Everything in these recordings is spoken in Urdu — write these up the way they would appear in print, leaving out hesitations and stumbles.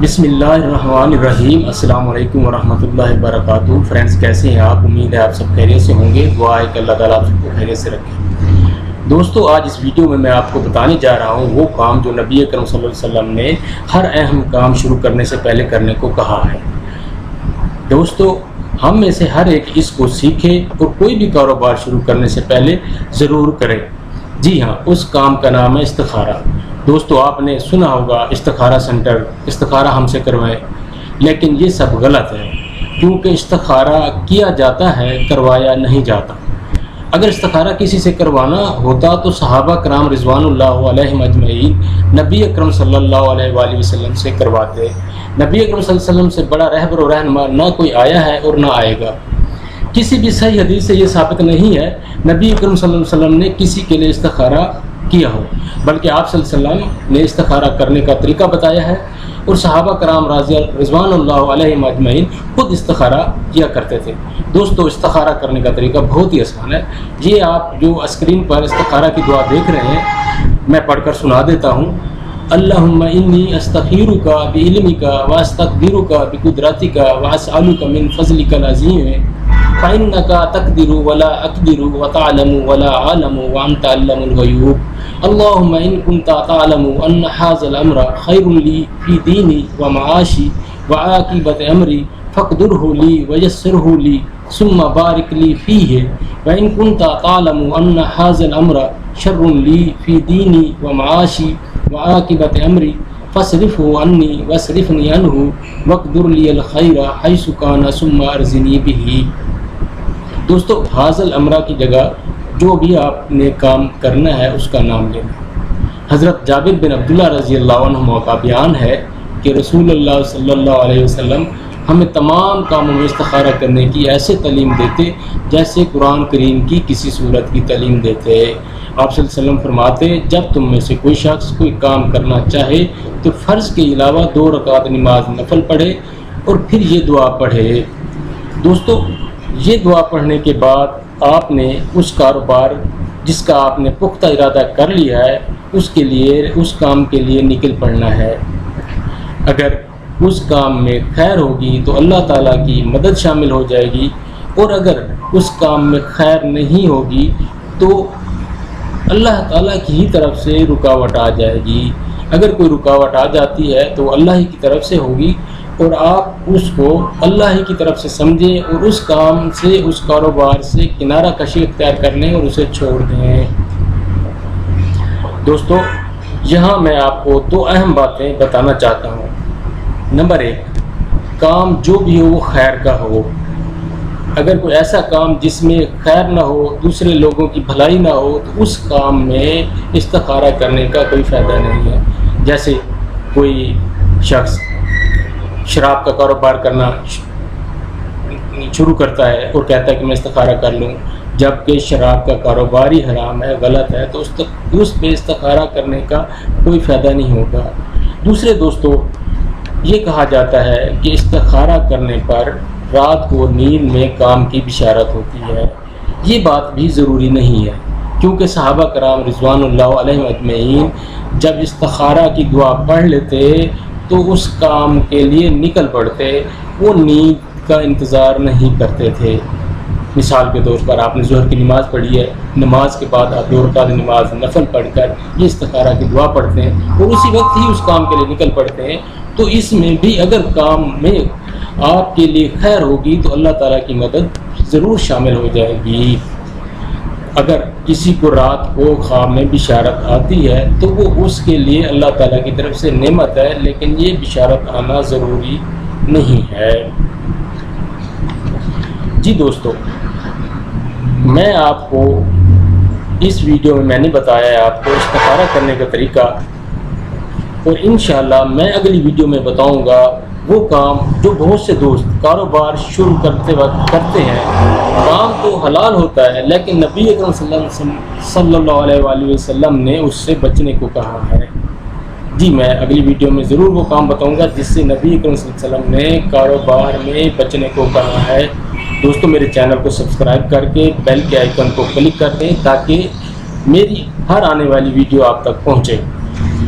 بسم اللہ الرحمن الرحیم۔ السلام علیکم ورحمۃ اللہ وبرکاتہ۔ فرینڈز کیسے ہیں آپ؟ امید ہے آپ سب خیریت سے ہوں گے۔ دعا ہے کہ اللہ تعالیٰ آپ سب کو خیریت سے رکھے۔ دوستو، آج اس ویڈیو میں آپ کو بتانے جا رہا ہوں وہ کام جو نبی اکرم صلی اللہ علیہ وسلم نے ہر اہم کام شروع کرنے سے پہلے کرنے کو کہا ہے۔ دوستو، ہم میں سے ہر ایک اس کو سیکھے اور کوئی بھی کاروبار شروع کرنے سے پہلے ضرور کرے۔ جی ہاں، اس کام کا نام ہے استخارہ۔ دوستو، آپ نے سنا ہوگا استخارہ سینٹر، استخارہ ہم سے کروائیں، لیکن یہ سب غلط ہے، کیونکہ استخارہ کیا جاتا ہے، کروایا نہیں جاتا۔ اگر استخارہ کسی سے کروانا ہوتا تو صحابہ کرام رضوان اللہ علیہم اجمعین نبی اکرم صلی اللہ علیہ وآلہ وسلم سے کرواتے۔ نبی اکرم صلی اللہ علیہ وسلم سے بڑا رہبر و رہنما نہ کوئی آیا ہے اور نہ آئے گا۔ کسی بھی صحیح حدیث سے یہ ثابت نہیں ہے نبی اکرم صلی اللہ علیہ وسلم نے کسی کے لیے استخارہ کیا ہو، بلکہ آپ صلی اللہ علیہ وسلم نے استخارہ کرنے کا طریقہ بتایا ہے، اور صحابہ کرام رضوان اللہ علیہم اجمعین خود استخارہ کیا کرتے تھے۔ دوستو، استخارہ کرنے کا طریقہ بہت ہی آسان ہے۔ یہ آپ جو اسکرین پر استخارہ کی دعا دیکھ رہے ہیں، میں پڑھ کر سنا دیتا ہوں۔ اللہم انی استخیرک بعلمک واستقدرک بقدرتک واسألک من فضلک العظیم فإنک تقدر ولا اقدر وتعلم ولا اعلم وانت علام الغیوب۔ اللہم ان کنت تعلم ان ھذا الامر خیر لی فی دینی ومعاشی وعاقبۃ امری فاقدرہ لی ویسرہ لی ثم بارک لی فیہ، وان کنت تعلم ان ھذا الامر شر لی فی دینی ومعاشی وعاقبۃ امری فاصرفہ عنی واصرفنی عنہ واقدر لی الخیر حیث کان ثم ارزنی بہ۔ دوستو، حاصل امرہ کی جگہ جو بھی آپ نے کام کرنا ہے اس کا نام لینا۔ حضرت جابر بن عبداللہ رضی اللہ عنہ کا بیان ہے کہ رسول اللہ صلی اللہ علیہ وسلم ہمیں تمام کاموں میں استخارہ کرنے کی ایسے تعلیم دیتے جیسے قرآن کریم کی کسی صورت کی تعلیم دیتے۔ آپ صلی اللہ علیہ وسلم فرماتے، جب تم میں سے کوئی شخص کوئی کام کرنا چاہے تو فرض کے علاوہ 2 رکعت نماز نفل پڑھے اور پھر یہ دعا پڑھے۔ دوستو، یہ دعا پڑھنے کے بعد آپ نے اس کاروبار جس کا آپ نے پختہ ارادہ کر لیا ہے اس کام کے لیے نکل پڑنا ہے۔ اگر اس کام میں خیر ہوگی تو اللہ تعالیٰ کی مدد شامل ہو جائے گی، اور اگر اس کام میں خیر نہیں ہوگی تو اللہ تعالیٰ کی ہی طرف سے رکاوٹ آ جائے گی۔ اگر کوئی رکاوٹ آ جاتی ہے تو اللہ ہی کی طرف سے ہوگی، اور آپ اس کو اللہ ہی کی طرف سے سمجھیں اور اس کام سے، اس کاروبار سے کنارہ کشی اختیار کر لیں اور اسے چھوڑ دیں۔ دوستو، یہاں میں آپ کو 2 اہم باتیں بتانا چاہتا ہوں۔ نمبر 1، کام جو بھی ہو وہ خیر کا ہو۔ اگر کوئی ایسا کام جس میں خیر نہ ہو، دوسرے لوگوں کی بھلائی نہ ہو، تو اس کام میں استخارہ کرنے کا کوئی فائدہ نہیں ہے۔ جیسے کوئی شخص شراب کا کاروبار کرنا شروع کرتا ہے اور کہتا ہے کہ میں استخارہ کر لوں، جبکہ شراب کا کاروبار ہی حرام ہے، غلط ہے، تو اس پہ استخارہ کرنے کا کوئی فائدہ نہیں ہوگا۔ دوسرے دوستو، یہ کہا جاتا ہے کہ استخارہ کرنے پر رات کو نیند میں کام کی بشارت ہوتی ہے۔ یہ بات بھی ضروری نہیں ہے، کیونکہ صحابہ کرام رضوان اللہ علیہم اجمعین جب استخارہ کی دعا پڑھ لیتے تو اس کام کے لیے نکل پڑتے، وہ نیند کا انتظار نہیں کرتے تھے۔ مثال کے طور پر آپ نے ظہر کی نماز پڑھی ہے، نماز کے بعد آپ 2 رکعت نماز نفل پڑھ کر یہ استخارہ کی دعا پڑھتے ہیں اور اسی وقت ہی اس کام کے لیے نکل پڑتے ہیں، تو اس میں بھی اگر کام میں آپ کے لیے خیر ہوگی تو اللہ تعالیٰ کی مدد ضرور شامل ہو جائے گی۔ اگر کسی کو رات کو خواب میں بشارت آتی ہے تو وہ اس کے لیے اللہ تعالیٰ کی طرف سے نعمت ہے، لیکن یہ بشارت آنا ضروری نہیں ہے۔ جی دوستو، میں آپ کو اس ویڈیو میں نے بتایا ہے آپ کو استخارہ کرنے کا طریقہ، اور انشاءاللہ میں اگلی ویڈیو میں بتاؤں گا وہ کام جو بہت سے دوست کاروبار شروع کرتے وقت کرتے ہیں۔ کام تو حلال ہوتا ہے، لیکن نبی اکرم صلی اللہ علیہ وآلہ وسلم نے اس سے بچنے کو کہا ہے۔ جی، میں اگلی ویڈیو میں ضرور وہ کام بتاؤں گا جس سے نبی اکرم صلی اللہ علیہ وسلم نے کاروبار میں بچنے کو کہا ہے۔ دوستو، میرے چینل کو سبسکرائب کر کے بیل کے آئیکن کو کلک کر دیں تاکہ میری ہر آنے والی ویڈیو آپ تک پہنچے۔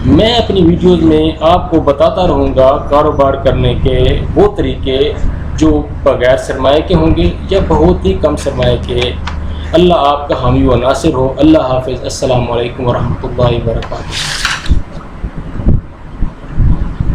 میں اپنی ویڈیوز میں آپ کو بتاتا رہوں گا کاروبار کرنے کے وہ طریقے جو بغیر سرمایہ کے ہوں گے یا بہت ہی کم سرمایہ کے۔ اللہ آپ کا حامی و ناصر ہو۔ اللہ حافظ۔ السلام علیکم ورحمۃ اللہ وبرکاتہ۔